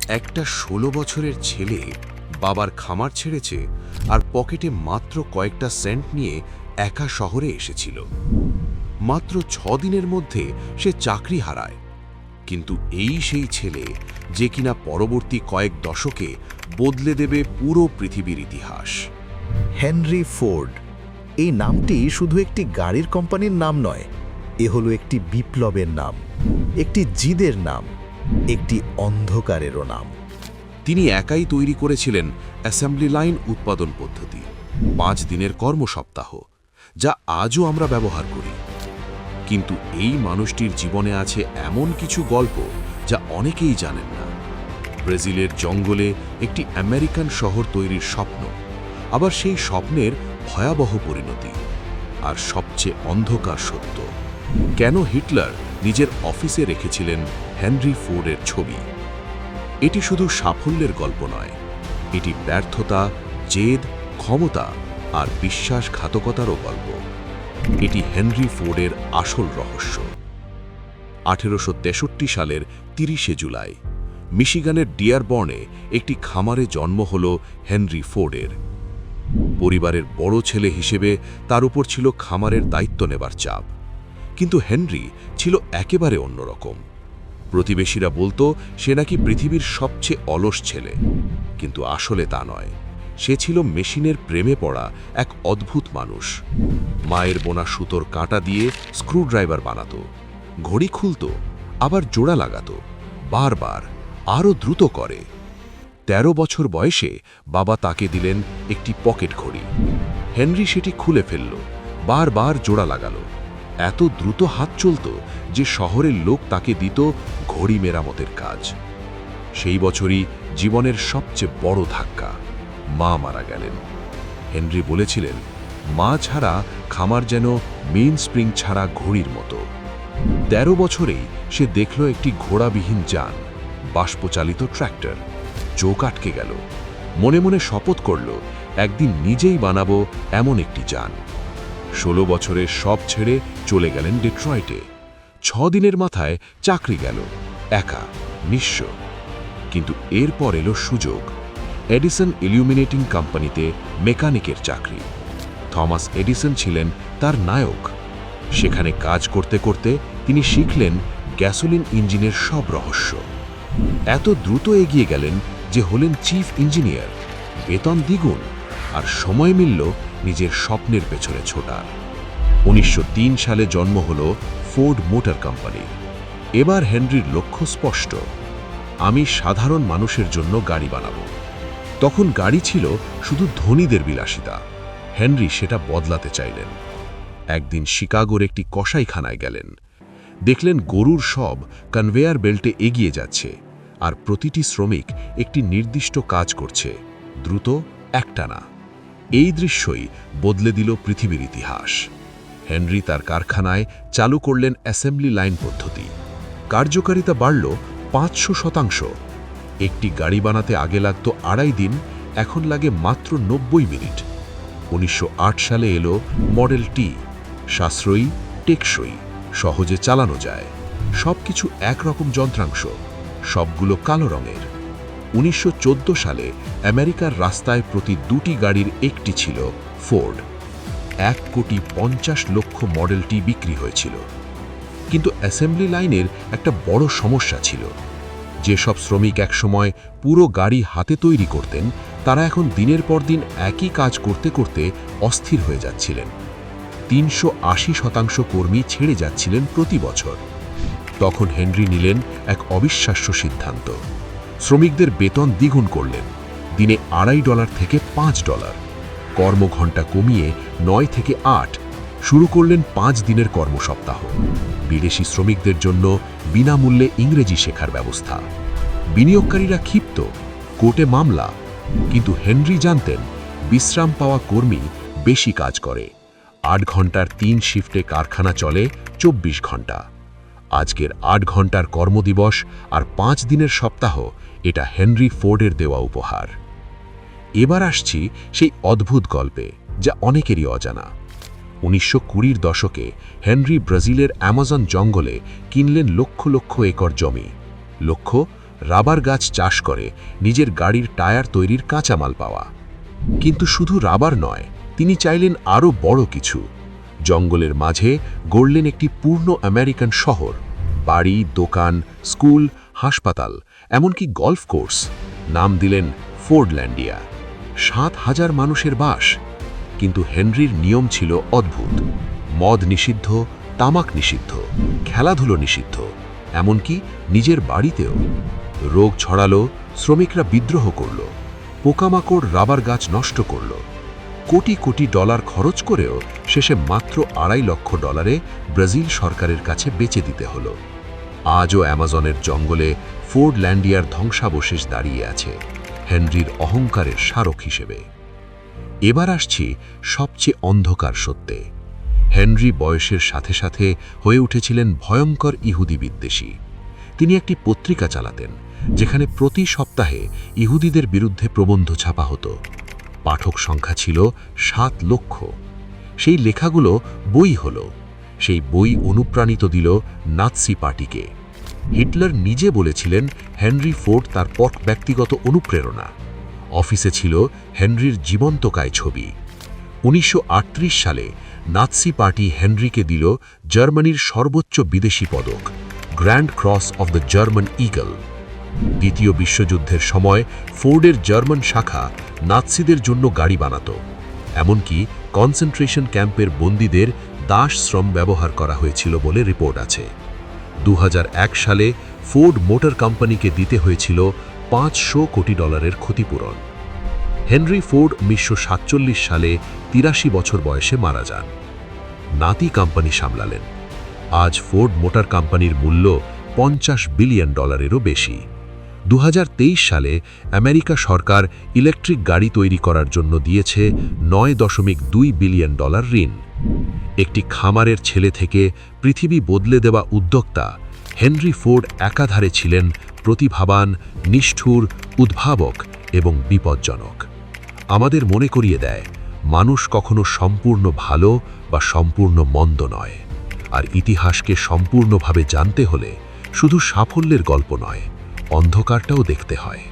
একটা ১৬ বছরের ছেলে বাবার খামার ছেড়েছে আর পকেটে মাত্র কয়েকটা সেন্ট নিয়ে একা শহরে এসেছিল। মাত্র ৬ দিনের মধ্যে সে চাকরি হারায়। কিন্তু এই সেই ছেলে যে কিনা পরবর্তী কয়েক দশকে বদলে দেবে পুরো পৃথিবীর ইতিহাস। হেনরি ফোর্ড, এই নামটি শুধু একটি গাড়ির কোম্পানির নাম নয়, এ হলো একটি বিপ্লবের নাম, একটি জিদের নাম, একটি অন্ধকারেরও নাম। তিনি একাই তৈরি করেছিলেন অ্যাসেম্বলি লাইন উৎপাদন পদ্ধতি, ৫ দিনের কর্মসপ্তাহ, যা আজও আমরা ব্যবহার করি। কিন্তু এই মানুষটির জীবনে আছে এমন কিছু গল্প যা অনেকেই জানেন না। ব্রাজিলের জঙ্গলে একটি আমেরিকান শহর তৈরির স্বপ্ন, আবার সেই স্বপ্নের ভয়াবহ পরিণতি, আর সবচেয়ে অন্ধকার সত্য, কেন হিটলার নিজের অফিসে রেখেছিলেন হেনরি ফোর্ডের ছবি। এটি শুধু সাফল্যের গল্প নয়, এটি ব্যর্থতা, জেদ, ক্ষমতা আর বিশ্বাসঘাতকতারও গল্প। এটি হেনরি ফোর্ডের আসল রহস্য। ১৮৬৩ সালের ৩০শে জুলাই মিশিগানের ডিয়ারবর্নে একটি খামারে জন্ম হল হেনরি ফোর্ডের। পরিবারের বড় ছেলে হিসেবে তার উপর ছিল খামারের দায়িত্ব নেবার চাপ। কিন্তু হেনরি ছিল একেবারে অন্যরকম। প্রতিবেশীরা বলতো সে নাকি পৃথিবীর সবচেয়ে অলস ছেলে, কিন্তু আসলে তা নয়। সে ছিল মেশিনের প্রেমে পড়া এক অদ্ভুত মানুষ। মায়ের বোনা সুতোর কাঁটা দিয়ে স্ক্রুড্রাইভার বানাতো, ঘড়ি খুলতো, আবার জোড়া লাগাতো, বারবার আরও দ্রুত করে। ১৩ বছর বয়সে বাবা তাকে দিলেন একটি পকেট ঘড়ি। হেনরি সেটি খুলে ফেলল, বারবার জোড়া লাগালো। এত দ্রুত হাত চলত যে শহরের লোক তাকে দিত ঘড়ি মেরামতের কাজ। সেই বছরই জীবনের সবচেয়ে বড় ধাক্কা, মা মারা গেলেন। হেনরি বলেছিলেন, মা ছাড়া খামার যেন মেইন স্প্রিং ছাড়া ঘড়ির মতো। ১৩ বছরেই সে দেখল একটি ঘোড়াবিহীন যান, বাষ্পচালিত ট্র্যাক্টর। চোখ আটকে গেল। মনে মনে শপথ করল, একদিন নিজেই বানাবো এমন একটি যান। ১৬ বছরের সব ছেড়ে চলে গেলেন ডেট্রয়েটে। ৬ দিনের মাথায় চাকরি গেল, একা, নিঃস্ব। কিন্তু এরপর এলো সুযোগ। এডিসন ইলুমিনেটিং কোম্পানিতে মেকানিকের চাকরি। থমাস এডিসন ছিলেন তার নায়ক। সেখানে কাজ করতে করতে তিনি শিখলেন গ্যাসোলিন ইঞ্জিনের সব রহস্য। এত দ্রুত এগিয়ে গেলেন যে হলেন চিফ ইঞ্জিনিয়ার, বেতন দ্বিগুণ, আর সময় মিলল নিজের স্বপ্নের পেছনে ছোটার। ১৯০৩ সালে জন্ম হল ফোর্ড মোটর কোম্পানি। এবার হেনরির লক্ষ্য স্পষ্ট, আমি সাধারণ মানুষের জন্য গাড়ি বানাবো। তখন গাড়ি ছিল শুধু ধনীদের বিলাসিতা। হেনরি সেটা বদলাতে চাইলেন। একদিন শিকাগোর একটি কসাইখানায় গেলেন। দেখলেন গরুর সব কনভেয়ার বেল্টে এগিয়ে যাচ্ছে, আর প্রতিটি শ্রমিক একটি নির্দিষ্ট কাজ করছে, দ্রুত, একটানা। এই দৃশ্যই বদলে দিল পৃথিবীর ইতিহাস। হেনরি তার কারখানায় চালু করলেন অ্যাসেম্বলি লাইন পদ্ধতি। কার্যকারিতা বাড়ল ৫০০%। একটি গাড়ি বানাতে আগে লাগত ২.৫ দিন, এখন লাগে মাত্র ৯০ মিনিট। ১৯০৮ সালে এলো মডেল টি, সাশ্রয়ী, টেকসই, সহজে চালানো যায়। সবকিছু একরকম যন্ত্রাংশ, সবগুলো কালো রঙের। ১৯১৪ সালে আমেরিকার রাস্তায় প্রতি ২টি গাড়ির একটি ছিল ফোর্ড। ১,৫০,০০,০০০ মডেলটি বিক্রি হয়েছিল। কিন্তু অ্যাসেম্বলি লাইনের একটা বড় সমস্যা ছিল। যেসব শ্রমিক একসময় পুরো গাড়ি হাতে তৈরি করতেন, তারা এখন দিনের পর দিন একই কাজ করতে করতে অস্থির হয়ে যাচ্ছিলেন। ৩৮০% কর্মী ছেড়ে যাচ্ছিলেন প্রতি বছর। তখন হেনরি নিলেন এক অবিশ্বাস্য সিদ্ধান্ত। শ্রমিকদের বেতন দ্বিগুণ করলেন, দিনে $২.৫ থেকে $৫। কর্মঘণ্টা কমিয়ে ৯ থেকে ৮, শুরু করলেন ৫ দিনের কর্মসপ্তাহ। বিদেশি শ্রমিকদের জন্য বিনামূল্যে ইংরেজি শেখার ব্যবস্থা। বিনিয়োগকারীরা ক্ষিপ্ত, কোর্টে মামলা। কিন্তু হেনরি জানতেন, বিশ্রাম পাওয়া কর্মী বেশি কাজ করে। ৮ ঘন্টার ৩ শিফটে কারখানা চলে ২৪ ঘন্টা। আজকের ৮ ঘন্টার কর্মদিবস আর ৫ দিনের সপ্তাহ, এটা হেনরি ফোর্ডের দেওয়া উপহার। এবার আসছি সেই অদ্ভুত গল্পে, যা অনেকেরই অজানা। ১৯২০-র দশকে হেনরি ব্রাজিলের অ্যামাজন জঙ্গলে কিনলেন লক্ষ লক্ষ একর জমি। লক্ষ্য, রাবার গাছ চাষ করে নিজের গাড়ির টায়ার তৈরির কাঁচামাল পাওয়া। কিন্তু শুধু রাবার নয়, তিনি চাইলেন আরও বড় কিছু। জঙ্গলের মাঝে গড়লেন একটি পূর্ণ আমেরিকান শহর, বাড়ি, দোকান, স্কুল, হাসপাতাল, এমনকি গল্ফ কোর্স। নাম দিলেন ফোর্ডল্যান্ডিয়া। 7,000 মানুষের বাস। কিন্তু হেনরির নিয়ম ছিল অদ্ভুত। মদ নিষিদ্ধ, তামাক নিষিদ্ধ, খেলাধুলো নিষিদ্ধ, এমনকি নিজের বাড়িতেও। রোগ ছড়ালো, শ্রমিকরা বিদ্রোহ করল, পোকামাকড় রাবার গাছ নষ্ট করল। কোটি কোটি ডলার খরচ করেও শেষে মাত্র $2.5 লক্ষ ব্রাজিল সরকারের কাছে বেচে দিতে হলো। আজও অ্যামাজনের জঙ্গলে ফোর্ডল্যান্ডিয়ার ধ্বংসাবশেষ দাঁড়িয়ে আছে, হেনরির অহংকারের স্মারক হিসেবে। এবার আসছি সবচেয়ে অন্ধকার সত্যে। হেনরি বয়সের সাথে সাথে হয়ে উঠেছিলেন ভয়ঙ্কর ইহুদি বিদ্বেষী। তিনি একটি পত্রিকা চালাতেন, যেখানে প্রতি সপ্তাহে ইহুদিদের বিরুদ্ধে প্রবন্ধ ছাপা হতো। পাঠক সংখ্যা ছিল 7 লক্ষ। সেই লেখাগুলো বই হলো। সেই বই অনুপ্রাণিত দিল নাৎসি পার্টিকে। হিটলার নিজে বলেছিলেন হেনরি ফোর্ড তার ব্যক্তিগত অনুপ্রেরণা। অফিসে ছিল হেনরির জীবন্তকায় ছবি। 1938 সালে নাৎসি পার্টি হেনরিকে দিল জার্মানির সর্বোচ্চ বিদেশি পদক, grand cross of the German eagle. দ্বিতীয় বিশ্বযুদ্ধের সময় ফোর্ডের জার্মান শাখা নাৎসিদের জন্য গাড়ি বানাত। এমনকি কনসেন্ট্রেশন ক্যাম্পের বন্দীদের দাস শ্রম ব্যবহার করা হয়েছিল বলে রিপোর্ট আছে। 2001 সালে ফোর্ড মোটর কোম্পানিকে দিতে হয়েছিল $500 কোটি ক্ষতিপূরণ। হেনরি ফোর্ড 1947 সালে 83 বছর বয়সে মারা যান। নাতি কোম্পানি সামলালেন। আজ ফোর্ড মোটর কোম্পানির মূল্য $50 বিলিয়ন বেশি। 2023 সালে আমেরিকা সরকার ইলেকট্রিক গাড়ি তৈরি করার জন্য দিয়েছে $9.2 বিলিয়ন ঋণ। একটি খামারের ছেলে থেকে পৃথিবী বদলে দেওয়া উদ্যোক্তা হেনরি ফোর্ড একাধারে ছিলেন প্রতিভাবান, নিষ্ঠুর, উদ্ভাবক এবং বিপজ্জনক। আমাদের মনে করিয়ে দেয়, মানুষ কখনো সম্পূর্ণ ভালো বা সম্পূর্ণ মন্দ নয়। আর ইতিহাসকে সম্পূর্ণভাবে জানতে হলে শুধু সাফল্যের গল্প নয়, অন্ধকারটাও দেখতে হয়।